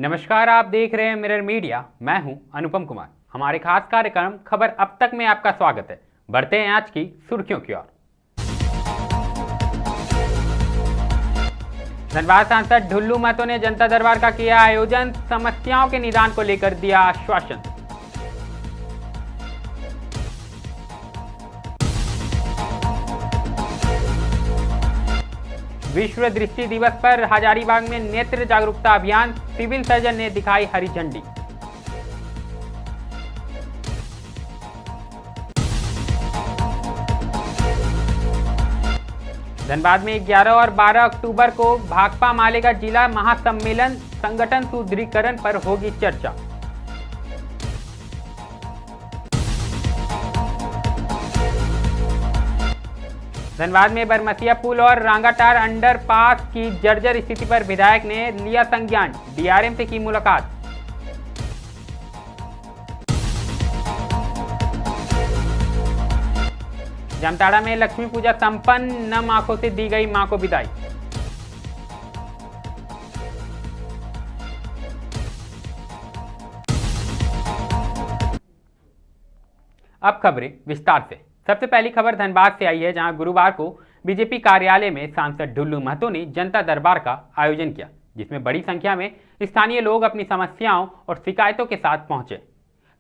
नमस्कार, आप देख रहे हैं मिरर मीडिया। मैं हूं अनुपम कुमार। हमारे खास कार्यक्रम खबर अब तक में आपका स्वागत है। बढ़ते हैं आज की सुर्खियों की ओर। धनबाद सांसद ढुल्लू महतो ने जनता दरबार का किया आयोजन, समस्याओं के निदान को लेकर दिया आश्वासन। विश्व दृष्टि दिवस पर हजारीबाग में नेत्र जागरूकता अभियान, सिविल सर्जन ने दिखाई हरी झंडी। धनबाद में 11 और 12 अक्टूबर को भाकपा माले का जिला महासम्मेलन, संगठन सुदृढ़ीकरण पर होगी चर्चा। धनबाद में बरमसिया पुल और रांगाटार अंडरपास की जर्जर स्थिति पर विधायक ने लिया संज्ञान, डीआरएम से की मुलाकात। जामताड़ा में लक्ष्मी पूजा संपन्न, नम आंखों से दी गई मां को विदाई। अब खबरें विस्तार से। सबसे पहली खबर धनबाद से आई है, जहां गुरुवार को बीजेपी कार्यालय में सांसद ढुल्लू महतो ने जनता दरबार का आयोजन किया, जिसमें बड़ी संख्या में स्थानीय लोग अपनी समस्याओं और शिकायतों के साथ पहुंचे।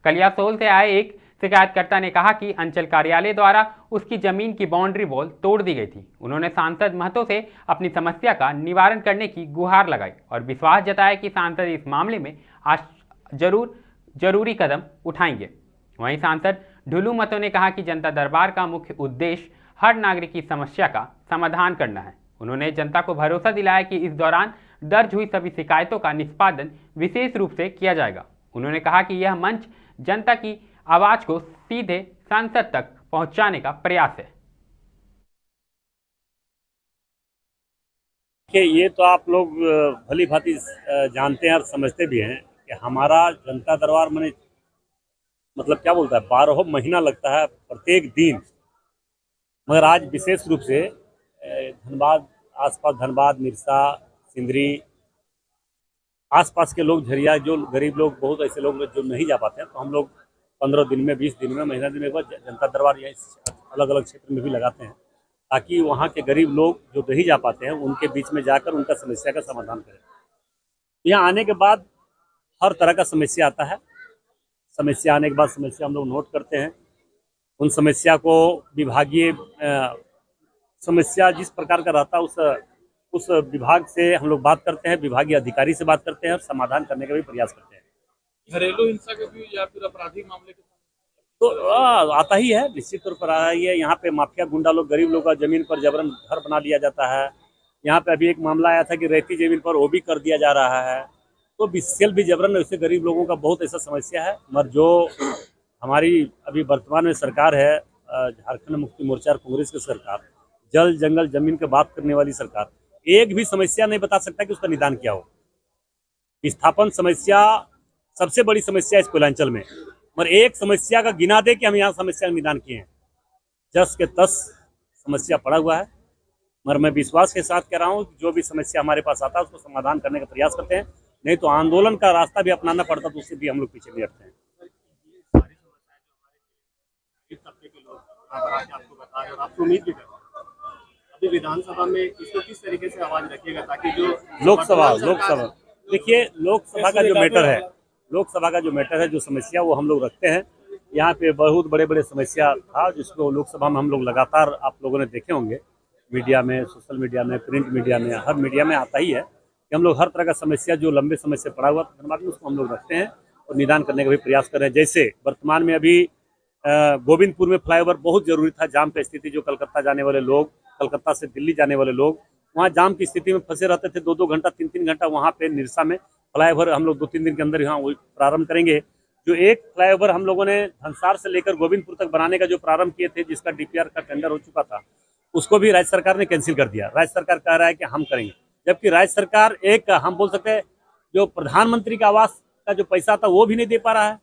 कलियासोल से आए एक शिकायतकर्ता ने कहा कि अंचल कार्यालय द्वारा उसकी जमीन की बाउंड्री वॉल तोड़ दी गई थी। उन्होंने सांसद महतो से अपनी समस्या का निवारण करने की गुहार लगाई और विश्वास जताया कि सांसद इस मामले में आज जरूरी कदम उठाएंगे। वहीं सांसद ढुल्लू महतो ने कहा कि जनता दरबार का मुख्य उद्देश्य हर नागरिक की समस्या का समाधान करना है। उन्होंने जनता को भरोसा दिलाया कि इस दौरान दर्ज हुई सभी शिकायतों का निष्पादन विशेष रूप से किया जाएगा। उन्होंने कहा कि यह मंच जनता की आवाज को सीधे सांसद तक पहुंचाने का प्रयास है। ये तो आप लोग भली भांति जानते हैं और समझते भी हैं कि हमारा जनता दरबार में मतलब क्या बोलता है, 12 महीना लगता है प्रत्येक दिन। मगर आज विशेष रूप से धनबाद, आसपास धनबाद, मिर्सा, सिंदरी, आसपास के लोग, झरिया, जो गरीब लोग, बहुत ऐसे लोग जो नहीं जा पाते हैं, तो हम लोग 15 दिन में, 20 दिन में, महीना दिन में एक बार जनता दरबार या अलग अलग क्षेत्र में भी लगाते हैं, ताकि वहाँ के गरीब लोग जो नहीं जा पाते हैं उनके बीच में जाकर उनका समस्या का समाधान करें। यहाँ आने के बाद हर तरह का समस्या आता है। समस्या आने के बाद समस्या हम लोग नोट करते हैं। उन समस्या को विभागीय समस्या जिस प्रकार का रहता है उस विभाग से हम लोग बात करते हैं, विभागीय अधिकारी से बात करते हैं और समाधान करने का भी प्रयास करते हैं। घरेलू हिंसा के भी या फिर आपराधिक मामले के तो आता ही है, निश्चित तौर पर आ रही है। यहाँ पे माफिया गुंडा लोग, गरीब लोग का जमीन पर जबरन घर बना लिया जाता है। यहाँ पे अभी एक मामला आया था कि रेती जमीन पर वो भी कर दिया जा रहा है, तो बीसीएल भी जबरन, ऐसे गरीब लोगों का बहुत ऐसा समस्या है। मगर जो हमारी अभी वर्तमान में सरकार है, झारखंड मुक्ति मोर्चा और कांग्रेस की सरकार, जल जंगल जमीन की बात करने वाली सरकार, एक भी समस्या नहीं बता सकता कि उसका निदान क्या हो। विस्थापन समस्या सबसे बड़ी समस्या इस कोयलांचल में, मगर एक समस्या का गिना दे कि हम यहाँ समस्या का निदान किए हैं, 10 के 10 समस्या पड़ा हुआ है। मगर मैं विश्वास के साथ कह रहा हूँ, जो भी समस्या हमारे पास आता है उसको समाधान करने का प्रयास करते हैं, नहीं तो आंदोलन का रास्ता भी अपनाना पड़ता, तो उससे भी हम लोग पीछे नहीं हटते हैं। आपको बता रहे और आपको उम्मीद भी करते हैं, अभी विधानसभा में इसको किस तरीके से आवाज रखिएगा ताकि जो लोकसभा देखिए, लोकसभा का जो मैटर है, जो समस्या, वो हम लोग रखते हैं। यहाँ पे बहुत बड़े बड़े समस्या था, जिसको लोकसभा में हम लोग लगातार, आप लोगों ने देखे होंगे मीडिया में, सोशल मीडिया में, प्रिंट मीडिया में, हर मीडिया में आता ही है कि हम लोग हर तरह का समस्या, जो लंबे समय से पड़ा हुआ धनबाद में, उसको हम लोग रखते हैं और निदान करने का भी प्रयास कर रहे हैं। जैसे वर्तमान में अभी गोविंदपुर में फ्लाईओवर बहुत जरूरी था। जाम की स्थिति, जो कलकत्ता जाने वाले लोग, कलकत्ता से दिल्ली जाने वाले लोग वहाँ जाम की स्थिति में फंसे रहते थे, 2-2 घंटा, 3-3 घंटा। वहाँ पे निरसा में फ्लाईओवर हम लोग 2-3 दिन के अंदर यहाँ प्रारंभ करेंगे। जो एक फ्लाईओवर हम लोगों ने धनसार से लेकर गोविंदपुर तक बनाने का जो प्रारंभ किए थे, जिसका डीपीआर का टेंडर हो चुका था, उसको भी राज्य सरकार ने कैंसिल कर दिया। राज्य सरकार कह रहा है कि हम करेंगे, जबकि राज्य सरकार एक, हम बोल सकते हैं, जो प्रधानमंत्री का आवास का जो पैसा था वो भी नहीं दे पा रहा है।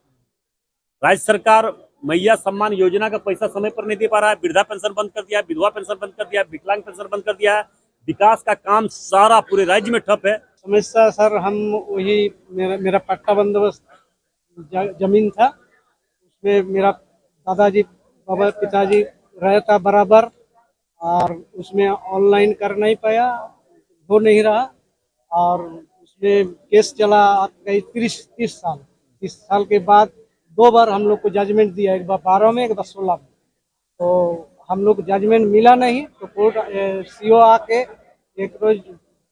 राज्य सरकार मैया सम्मान योजना का पैसा समय पर नहीं दे पा रहा है। वृद्धा पेंशन बंद कर दिया, विधवा पेंशन बंद कर दिया, विकलांग पेंशन बंद कर दिया है। विकास का काम सारा पूरे राज्य में ठप है। समस्या सर, हम वही मेरा पट्टा बंदोबस्त जमीन था, उसमें मेरा दादाजी बाबा पिताजी रहता बराबर, और उसमें ऑनलाइन कर नहीं पाया, हो नहीं रहा, और उसमें केस चला कई 30 साल। 30 साल के बाद 2 बार हम लोग को जजमेंट दिया, एक बार 12 में, एक बार 16 में। तो हम लोग जजमेंट मिला नहीं, तो कोर्ट सीओ आके एक रोज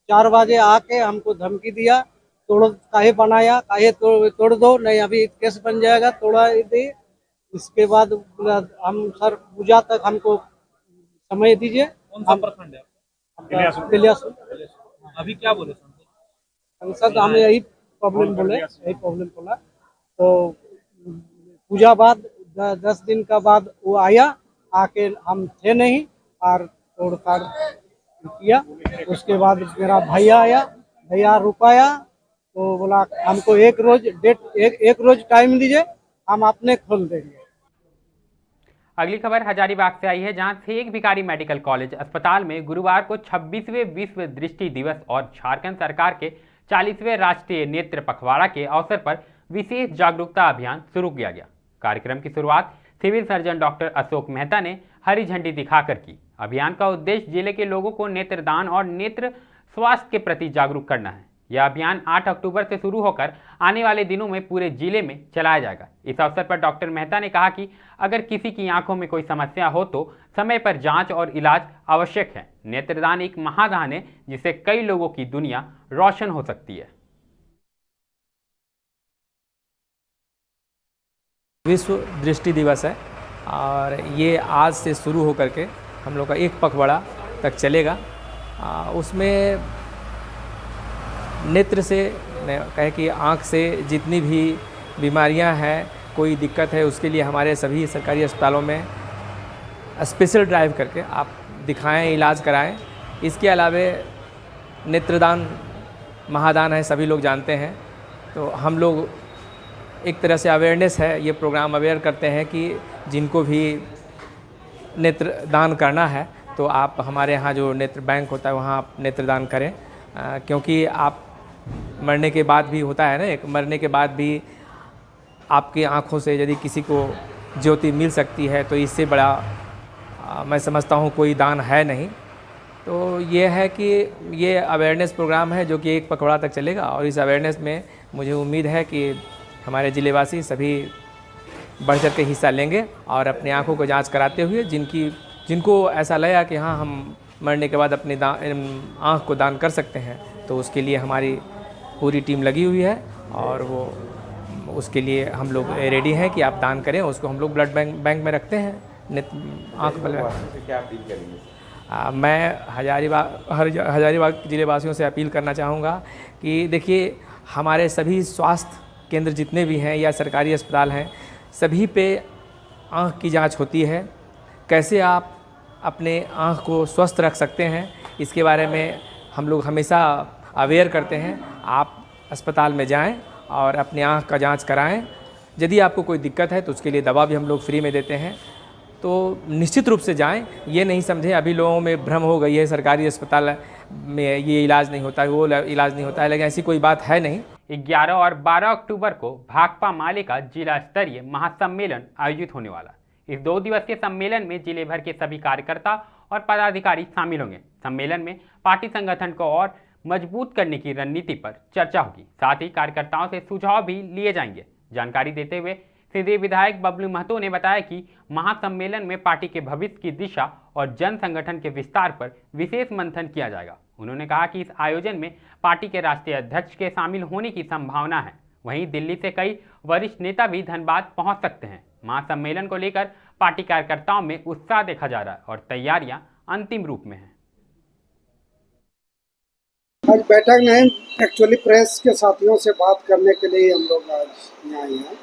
4 बजे आके हमको धमकी दिया, तोड़ काहे बनाया, काहे तोड़ दो, नहीं अभी केस बन जाएगा, तोड़ा दे। इसके बाद बोला हम सर पूजा तक हमको समय दीजिए। कौन सा प्रखंड है? पिलियासुर। अभी क्या बोले सांसद हमें यही प्रॉब्लम बोला। तो पूजा बाद 10 दिन का बाद वो आया, आके हम थे नहीं और तोड़फाड़ किया। उसके बाद मेरा भैया आया, भैया रुकाया, तो बोला हमको एक रोज टाइम दीजिए, हम अपने खोल देंगे। अगली खबर हजारीबाग से आई है, जहां शेख भिखारी मेडिकल कॉलेज अस्पताल में गुरुवार को 26वें विश्व दृष्टि दिवस और झारखंड सरकार के 40वें राष्ट्रीय नेत्र पखवाड़ा के अवसर पर विशेष जागरूकता अभियान शुरू किया गया। कार्यक्रम की शुरुआत civil surgeon doctor Ashok Mehta ने हरी झंडी दिखाकर की। अभियान का उद्देश्य जिले के लोगों को नेत्रदान और नेत्र स्वास्थ्य के प्रति जागरूक करना है। यह अभियान 8 अक्टूबर से शुरू होकर आने वाले दिनों में पूरे जिले में चलाया जाएगा। इस अवसर पर डॉक्टर मेहता ने कहा कि अगर किसी की आंखों में कोई समस्या हो तो समय पर जांच और इलाज आवश्यक है। नेत्रदान एक महादान है जिससे कई लोगों की दुनिया रोशन हो सकती है। विश्व दृष्टि दिवस है और ये आज से शुरू होकर के हम लोग का एक पखवाड़ा तक चलेगा। उसमें नेत्र से कहे कि आँख से जितनी भी बीमारियां हैं, कोई दिक्कत है, उसके लिए हमारे सभी सरकारी अस्पतालों में स्पेशल ड्राइव करके आप दिखाएं, इलाज कराएं। इसके अलावे नेत्रदान महादान है, सभी लोग जानते हैं। तो हम लोग एक तरह से अवेयरनेस है, ये प्रोग्राम अवेयर करते हैं कि जिनको भी नेत्रदान करना है तो आप हमारे यहाँ जो नेत्र बैंक होता है वहाँ आप नेत्रदान करें, क्योंकि आप मरने के बाद भी होता है ना, एक मरने के बाद भी आपकी आँखों से यदि किसी को ज्योति मिल सकती है तो इससे बड़ा मैं समझता हूँ कोई दान है नहीं। तो ये है कि ये अवेयरनेस प्रोग्राम है जो कि एक पखवाड़ा तक चलेगा और इस अवेयरनेस में मुझे उम्मीद है कि हमारे ज़िलेवासी सभी बढ़ चढ़ के हिस्सा लेंगे और अपनी आँखों को जांच कराते हुए जिनको ऐसा लगा कि हाँ हम मरने के बाद अपनी आँख को दान कर सकते हैं, तो उसके लिए हमारी पूरी टीम लगी हुई है और वो उसके लिए हम लोग रेडी हैं कि आप दान करें। उसको हम लोग ब्लड बैंक में रखते हैं। आँख क्या अपील करेंगे? मैं हजारीबाग ज़िले वासियों से अपील करना चाहूँगा कि देखिए, हमारे सभी स्वास्थ्य केंद्र जितने भी हैं या सरकारी अस्पताल हैं, सभी पे आँख की जांच होती है। कैसे आप अपने आँख को स्वस्थ रख सकते हैं, इसके बारे में हम लोग हमेशा अवेयर करते हैं। आप अस्पताल में जाएं और अपनी आँख का जांच कराएं। यदि आपको कोई दिक्कत है तो उसके लिए दवा भी हम लोग फ्री में देते हैं। तो निश्चित रूप से जाएं, ये नहीं समझें अभी लोगों में भ्रम हो गई है सरकारी अस्पताल में ये इलाज नहीं होता है, वो इलाज नहीं होता है, लेकिन ऐसी कोई बात है नहीं। 11 और 12 अक्टूबर को भाकपा माले का जिला स्तरीय महासम्मेलन आयोजित होने वाला। इस 2 दिवसीय सम्मेलन में जिले भर के सभी कार्यकर्ता और पदाधिकारी शामिल होंगे। सम्मेलन में पार्टी संगठन को और मजबूत करने की रणनीति पर चर्चा होगी। साथ ही कार्यकर्ताओं से सुझाव भी लिए जाएंगे। जानकारी देते हुए सीधे विधायक बबलू महतो ने बताया कि महासम्मेलन में पार्टी के भविष्य की दिशा और जन संगठन के विस्तार पर विशेष मंथन किया जाएगा। उन्होंने कहा कि इस आयोजन में पार्टी के राष्ट्रीय अध्यक्ष के शामिल होने की संभावना है। वहीं दिल्ली से कई वरिष्ठ नेता भी धनबाद पहुंच सकते हैं। महासम्मेलन को लेकर पार्टी कार्यकर्ताओं में उत्साह देखा जा रहा है और तैयारियां अंतिम रूप में हैं। आज बैठक नहीं, एक्चुअली प्रेस के साथियों से बात करने के लिए हम लोग आज यहाँ आए हैं।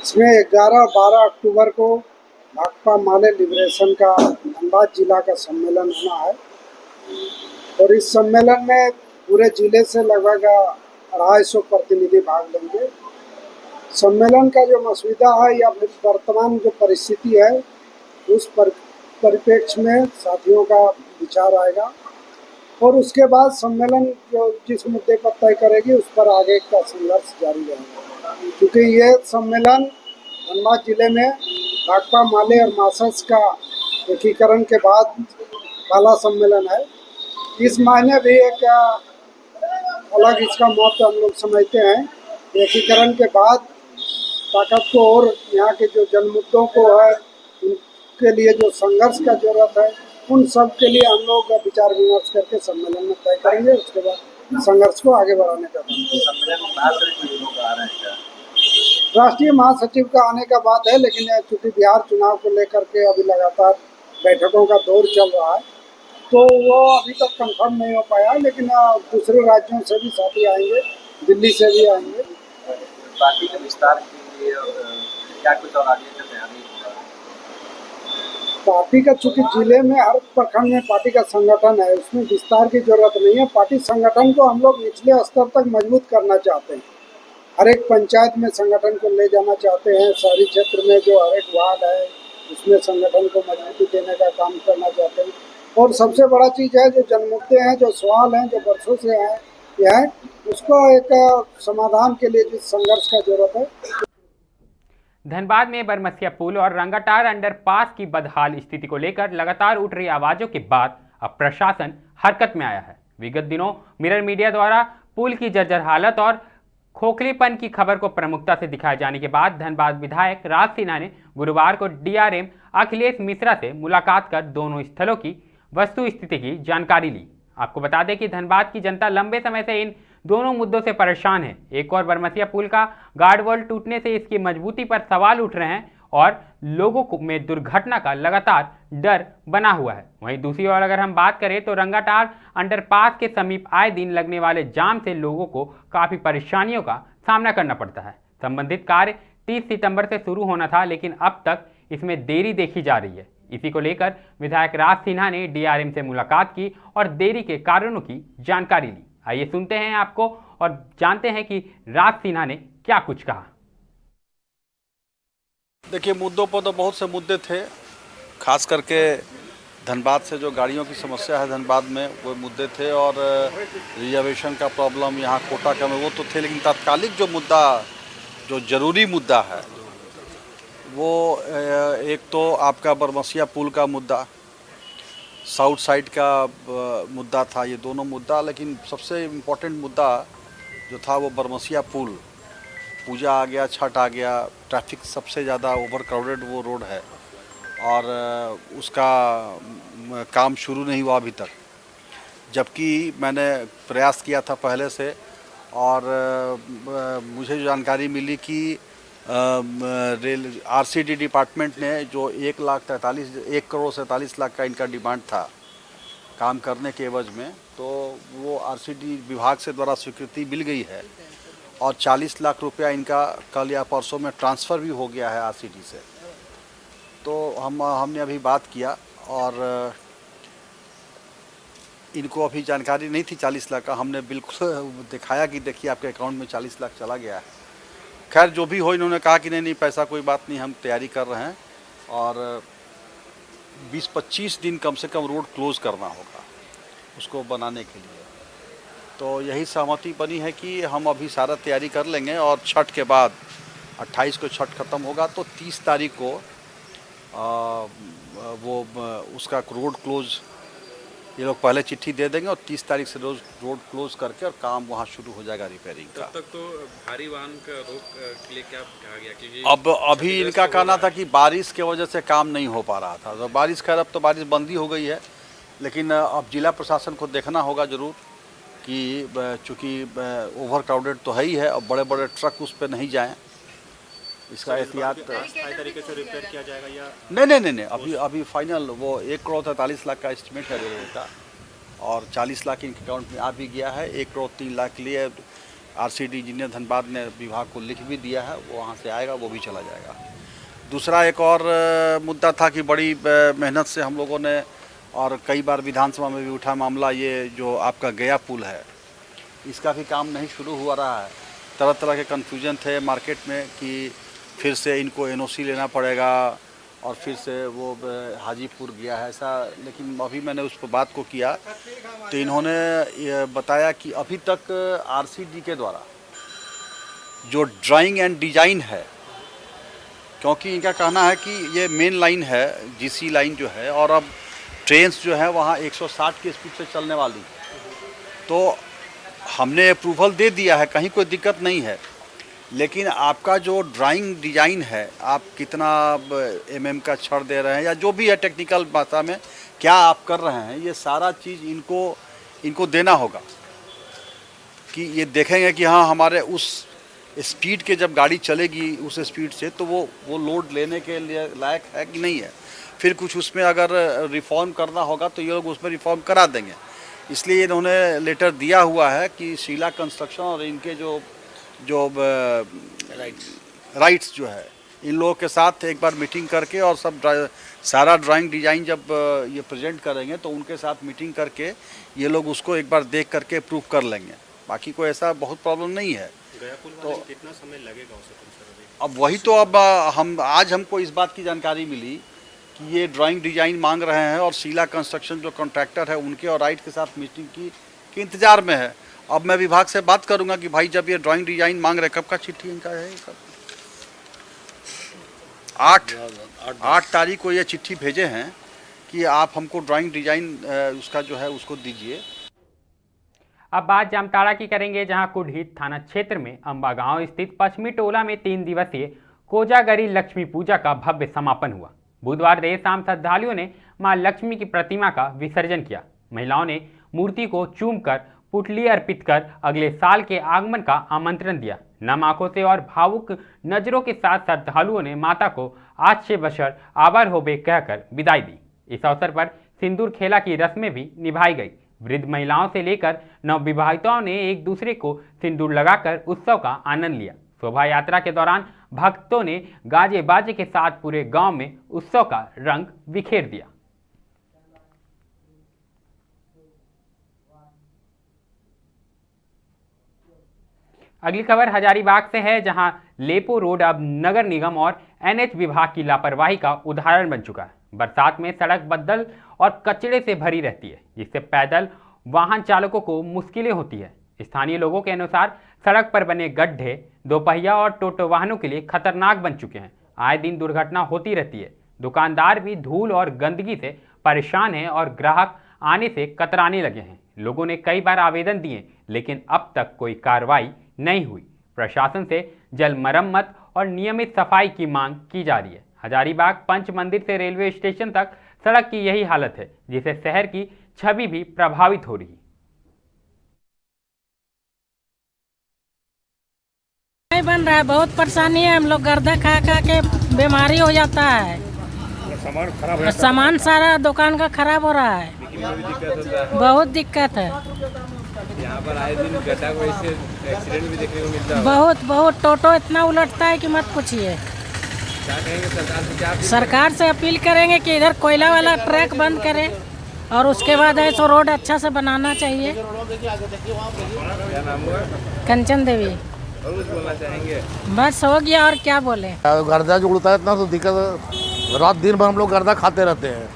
इसमें 11-12 अक्टूबर को भाकपा माले लिबरेशन का धनबाद जिला का सम्मेलन होना है और इस सम्मेलन में पूरे जिले से लगभग 250 प्रतिनिधि भाग लेंगे। सम्मेलन का जो मसौदा है या वर्तमान जो परिस्थिति है उस परिप्रेक्ष्य में साथियों का विचार आएगा और उसके बाद सम्मेलन जो जिस मुद्दे पर तय करेगी उस पर आगे का संघर्ष जारी रहेगा, क्योंकि ये सम्मेलन धनबाद जिले में भाकपा माले और मासस का एकीकरण के बाद पहला सम्मेलन है। इस मायने भी एक अलग इसका महत्व हम लोग समझते हैं। एकीकरण के बाद ताकत को और यहाँ के जो जनमुद्दों को है उनके लिए जो संघर्ष का जरूरत है उन सब के लिए हम लोग विचार विमर्श करके सम्मेलन में तय करेंगे। उसके बाद संघर्ष को आगे बढ़ाने का राष्ट्रीय महासचिव का आने का बात है, लेकिन चूंकि बिहार चुनाव को लेकर के अभी लगातार बैठकों का दौर चल रहा है तो वो अभी तक कंफर्म नहीं हो पाया, लेकिन दूसरे राज्यों से भी साथी आएंगे, दिल्ली से भी आएंगे। पार्टी के विस्तार के लिए क्या कुछ और आगे की तैयारी होगा? पार्टी का चूंकि जिले में हर प्रखंड में पार्टी का संगठन है, उसमें विस्तार की जरूरत नहीं है। पार्टी संगठन को हम लोग निचले स्तर तक मजबूत करना चाहते हैं। हर एक पंचायत में संगठन को ले जाना चाहते हैं। शहरी क्षेत्र में जो हर एक वार्ड है उसमें संगठन को मजबूती देने का काम करना चाहते हैं। और सबसे बड़ा चीज़ है जो जनमुद्दे हैं, जो सवाल हैं, जो वर्षों से हैं, यह है उसको एक समाधान के लिए जिस संघर्ष का जरूरत है। धनबाद में बरमसिया पुल और रंगाटार अंडरपास की बदहाल स्थिति को लेकर लगातार उठ रही आवाजों के बाद अब प्रशासन हरकत में आया है। विगत दिनों मिरर मीडिया द्वारा पुल की जर्जर हालत और खोखलेपन की खबर को प्रमुखता से दिखाए जाने के बाद धनबाद विधायक राज सिन्हा ने गुरुवार को डीआरएम अखिलेश मिश्रा से मुलाकात कर दोनों स्थलों की वस्तु स्थिति की जानकारी ली। आपको बता दें कि धनबाद की जनता लंबे समय से इन दोनों मुद्दों से परेशान है। एक और बरमसिया पुल का गार्डवॉल टूटने से इसकी मजबूती पर सवाल उठ रहे हैं और लोगों में दुर्घटना का लगातार डर बना हुआ है। वहीं दूसरी ओर अगर हम बात करें तो रंगाटार अंडरपास के समीप आए दिन लगने वाले जाम से लोगों को काफ़ी परेशानियों का सामना करना पड़ता है। संबंधित कार्य 30 सितंबर से शुरू होना था, लेकिन अब तक इसमें देरी देखी जा रही है। इसी को लेकर विधायक राज सिन्हा ने डीआरएम से मुलाकात की और देरी के कारणों की जानकारी ली। आइए सुनते हैं आपको और जानते हैं कि राज सिन्हा ने क्या कुछ कहा। देखिए, मुद्दों पर तो बहुत से मुद्दे थे, खास करके धनबाद से जो गाड़ियों की समस्या है धनबाद में वो मुद्दे थे, और रिजर्वेशन का प्रॉब्लम यहाँ कोटा का में वो तो थे। लेकिन तात्कालिक जो मुद्दा, जो ज़रूरी मुद्दा है वो एक तो आपका बरमसिया पुल का मुद्दा, साउथ साइड का मुद्दा था, ये दोनों मुद्दा। लेकिन सबसे इम्पोर्टेंट मुद्दा जो था वो बरमसिया पुल, पूजा आ गया, छठ आ गया, ट्रैफिक सबसे ज़्यादा ओवर क्राउडेड वो रोड है और उसका काम शुरू नहीं हुआ अभी तक, जबकि मैंने प्रयास किया था पहले से। और मुझे जो जानकारी मिली कि रेल आरसीडी डिपार्टमेंट ने जो 1 करोड़ 47 लाख का इनका डिमांड था काम करने के एवज में, तो वो आरसीडी विभाग से द्वारा स्वीकृति मिल गई है और 40 लाख रुपया इनका कल या परसों में ट्रांसफ़र भी हो गया है आरसीडी से। तो हमने अभी बात किया और इनको अभी जानकारी नहीं थी 40 लाख का। हमने बिल्कुल दिखाया कि देखिए आपके अकाउंट में 40 लाख चला गया है। खैर जो भी हो, इन्होंने कहा कि नहीं पैसा कोई बात नहीं, हम तैयारी कर रहे हैं और 20-25 दिन कम से कम रोड क्लोज करना होगा उसको बनाने के लिए। तो यही सहमति बनी है कि हम अभी सारा तैयारी कर लेंगे और छठ के बाद 28 को छठ ख़त्म होगा तो 30 तारीख को वो उसका रोड क्लोज ये लोग पहले चिट्ठी दे देंगे और 30 तारीख से रोड क्लोज करके और काम वहाँ शुरू हो जाएगा रिपेयरिंग का। तब तक तो भारी वाहन का रोक के लिए क्या कहा गया? क्योंकि अब अभी इनका कहना था कि बारिश के वजह से काम नहीं हो पा रहा था। तो बारिश, खैर अब तो बारिश बंदी हो गई है, लेकिन अब जिला प्रशासन को देखना होगा ज़रूर कि चूँकि ओवर क्राउडेड तो है ही है और बड़े बड़े ट्रक उस पर नहीं जाएँ, इसका एहतियात तरीके से रिपेयर किया जाएगा या नहीं। अभी फाइनल वो 1 करोड़ 43 लाख का एस्टिमेट है रेलवे का और 40 लाख इनके अकाउंट में आ भी गया है। 1 करोड़ 3 लाख के लिए आरसीडी इंजीनियर धनबाद ने विभाग को लिख भी दिया है, वो वहाँ से आएगा, वो भी चला जाएगा। दूसरा एक और मुद्दा था कि बड़ी मेहनत से हम लोगों ने और कई बार विधानसभा में भी उठा मामला, ये जो आपका गया पुल है इसका भी काम नहीं शुरू हुआ रहा है। तरह तरह के कन्फ्यूजन थे मार्केट में कि फिर से इनको एनओसी लेना पड़ेगा और फिर से वो हाजीपुर गया है ऐसा। लेकिन अभी मैंने उस पर बात को किया तो इन्होंने ये बताया कि अभी तक आरसीडी के द्वारा जो ड्राइंग एंड डिज़ाइन है, क्योंकि इनका कहना है कि ये मेन लाइन है जीसी लाइन जो है, और अब ट्रेन्स जो है वहाँ 160 की स्पीड से चलने वाली, तो हमने अप्रूवल दे दिया है, कहीं कोई दिक्कत नहीं है। लेकिन आपका जो ड्राइंग डिज़ाइन है, आप कितना mm का छड़ दे रहे हैं या जो भी है टेक्निकल भाषा में क्या आप कर रहे हैं, ये सारा चीज़ इनको देना होगा कि ये देखेंगे कि हाँ हमारे उस स्पीड के जब गाड़ी चलेगी उस स्पीड से तो वो लोड लेने के लिए लायक है कि नहीं है। फिर कुछ उसमें अगर रिफॉर्म करना होगा तो ये लोग उसमें रिफॉर्म करा देंगे। इसलिए इन्होंने लेटर दिया हुआ है कि शीला कंस्ट्रक्शन और इनके जो राइट्स जो है इन लोगों के साथ एक बार मीटिंग करके और सब सारा ड्राइंग डिज़ाइन जब ये प्रेजेंट करेंगे तो उनके साथ मीटिंग करके ये लोग उसको एक बार देख करके अप्रूव कर लेंगे। बाकी कोई ऐसा बहुत प्रॉब्लम नहीं है। तो कितना समय लगेगा उसे? अब वही तो अब आज हमको इस बात की जानकारी मिली कि ये ड्राइंग डिज़ाइन मांग रहे हैं और शीला कंस्ट्रक्शन जो कॉन्ट्रैक्टर है उनके और राइट के साथ मीटिंग की इंतज़ार में है। अब मैं विभाग से बात करूंगा कि भाई जब ये ड्राइंग डिज़ाइन मांग रहे कब का चिट्ठी इनका है? 8 तारीख को ये चिट्ठी भेजे हैं कि आप हमको ड्राइंग डिज़ाइन उसका जो है उसको दीजिए। अब बात जामताड़ा की करेंगे, जहां कुढ़ीत थाना क्षेत्र में अंबा गांव स्थित पश्चिमी टोला में 3 दिवसीय कोजागरी लक्ष्मी पूजा का भव्य समापन हुआ। बुधवार देर शाम श्रद्धालुओं ने मां लक्ष्मी की प्रतिमा का विसर्जन किया। महिलाओं ने मूर्ति को चूमकर पुटली अर्पित कर अगले साल के आगमन का आमंत्रण दिया। नम आंखों से और भावुक नजरों के साथ श्रद्धालुओं ने माता को आज से बशर आभार होबे कहकर विदाई दी। इस अवसर पर सिंदूर खेला की रस्में भी निभाई गई। वृद्ध महिलाओं से लेकर नवविवाहिताओं ने एक दूसरे को सिंदूर लगाकर उत्सव का आनंद लिया। शोभा यात्रा के दौरान भक्तों ने गाजे बाजे के साथ पूरे गांव में उत्सव का रंग बिखेर दिया। अगली खबर हजारीबाग से है, जहां लेपो रोड अब नगर निगम और एनएच विभाग की लापरवाही का उदाहरण बन चुका है। बरसात में सड़क बदल और कचरे से भरी रहती है, जिससे पैदल वाहन चालकों को मुश्किलें होती है। स्थानीय लोगों के अनुसार सड़क पर बने गड्ढे दोपहिया और टोटो वाहनों के लिए खतरनाक बन चुके हैं। आए दिन दुर्घटना होती रहती है। दुकानदार भी धूल और गंदगी से परेशान हैं और ग्राहक आने से कतराने लगे हैं। लोगों ने कई बार आवेदन दिए, लेकिन अब तक कोई कार्रवाई नहीं हुई। प्रशासन से जल मरम्मत और नियमित सफाई की मांग की जा रही है। हजारीबाग पंच मंदिर से रेलवे स्टेशन तक सड़क की यही हालत है, जिससे शहर की छवि भी प्रभावित हो रही है। नहीं बन रहा है, बहुत परेशानी है। हम लोग गर्दा खा खा के बीमारी हो जाता है। सामान खराब है, सामान सारा दुकान का खराब हो रहा है। बहुत दिक्कत है। यहाँ पर आए दिन गड्ढा को ऐसे एक्सीडेंट भी देखने को मिलता है। बहुत टोटो इतना उलटता है कि मत पूछिए। क्या कहेंगे सरकार से? क्या सरकार से अपील करेंगे कि इधर कोयला वाला ट्रैक बंद करे और उसके बाद ऐसा रोड अच्छा से बनाना चाहिए। क्या नाम हुआ? कंचन देवी। और कुछ बोलना चाहेंगे? बस हो गया, और क्या बोले। गर्दा जो उड़ता है इतना तो दिक्कत, रात दिन भर हम लोग गर्दा खाते रहते हैं।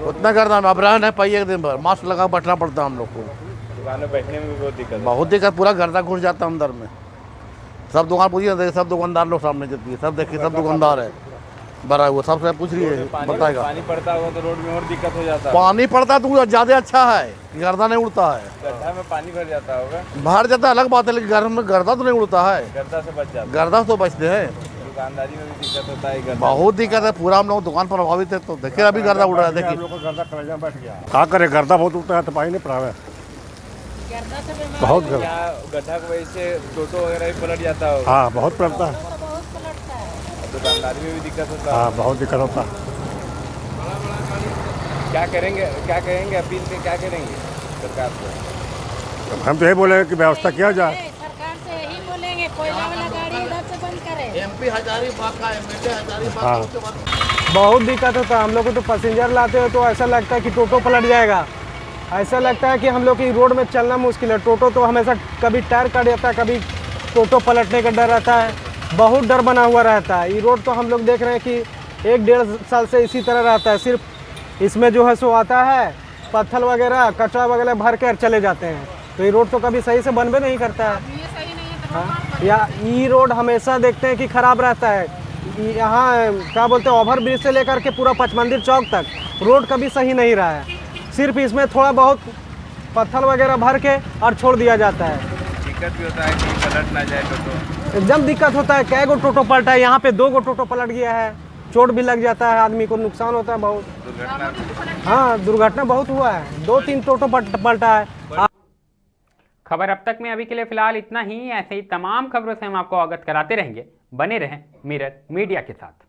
उतना गर्दा में अब रहन है पाइए एक दिन भर मास्क लगा बैठना पड़ता है हम लोग को। दुकान में बैठने में भी बहुत दिक्कत, पूरा गर्दा घुस जाता है अंदर में। सब दुकान पूछिए, सब दुकानदार लोग सामने चलती है, सब देखिए सब दुकानदार है भरा हुआ, सबसे पूछ रही है बताएगा। पानी पड़ता होगा तो रोड में और दिक्कत हो जाता है। पानी पड़ता तो ज़्यादा अच्छा है, गर्दा नहीं उड़ता है। गड्ढा में पानी भर जाता होगा। भर जाता है अलग बात है, लेकिन घर में गर्दा तो नहीं उड़ता है। गर्दा से बच जाता है। गर्दा तो बचते हैं। दुकानदारी में भी दिक्कत होता है। बहुत दिक्कत है, पूरा हम लोग दुकान पर प्रभावित है। तो देखिए अभी गर्दा उड़ रहा है, देखिए गर्दा बैठ गया। क्या करे, गर्दा बहुत उड़ता है तो पानी नहीं पड़ा है। बहुत गड्ढा को वजह से टोटो वगैरह भी पलट जाता होगा। हाँ बहुत पड़ता है। दुकानदारी में भी दिक्कत होता है। हाँ बहुत दिक्कत होता है। क्या करेंगे अपील पे क्या करेंगे सरकार से? हम तो यही बोलेंगे कि व्यवस्था किया जाए। सरकार से यही बोलेंगे, कोयला वाला गाड़ी इधर से बंद करे। MP हजारीबाग का MLA हजारीबाग। बहुत दिक्कत होता है। हम लोग को तो पैसेंजर लाते हो तो ऐसा लगता है कि टोटो पलट जाएगा। ऐसा लगता है कि हम लोग की रोड में चलना मुश्किल है। टोटो तो हमेशा कभी टायर कट जाता है, कभी टोटो पलटने का डर रहता है। बहुत डर बना हुआ रहता है। ये रोड तो हम लोग देख रहे हैं कि 1-1.5 साल से इसी तरह रहता है। सिर्फ इसमें जो है सो आता है पत्थर वगैरह कचरा वगैरह भर कर चले जाते हैं। तो ये रोड तो कभी सही से बनबे नहीं करता है। या ये रोड हमेशा देखते हैं कि खराब रहता है। यहाँ क्या बोलते हैं ओवर ब्रिज से लेकर के पूरा पचमंदिर चौक तक रोड कभी सही नहीं रहा है। सिर्फ इसमें थोड़ा बहुत पत्थर वगैरह भर के और छोड़ दिया जाता है। दिक्कत भी होता है कि पलट ना जाए टोटो। एकदम दिक्कत होता है। कै गो टोटो पलटा है, यहाँ पे 2 गो टोटो पलट गया है। चोट भी लग जाता है, आदमी को नुकसान होता है बहुत। हाँ, दुर्घटना बहुत हुआ है। 2-3 टोटो पलटा है। खबर अब तक में अभी के लिए फिलहाल इतना ही। ऐसे ही तमाम खबरों से हम आपको अवगत कराते रहेंगे। बने रहें मिरर मीडिया के साथ।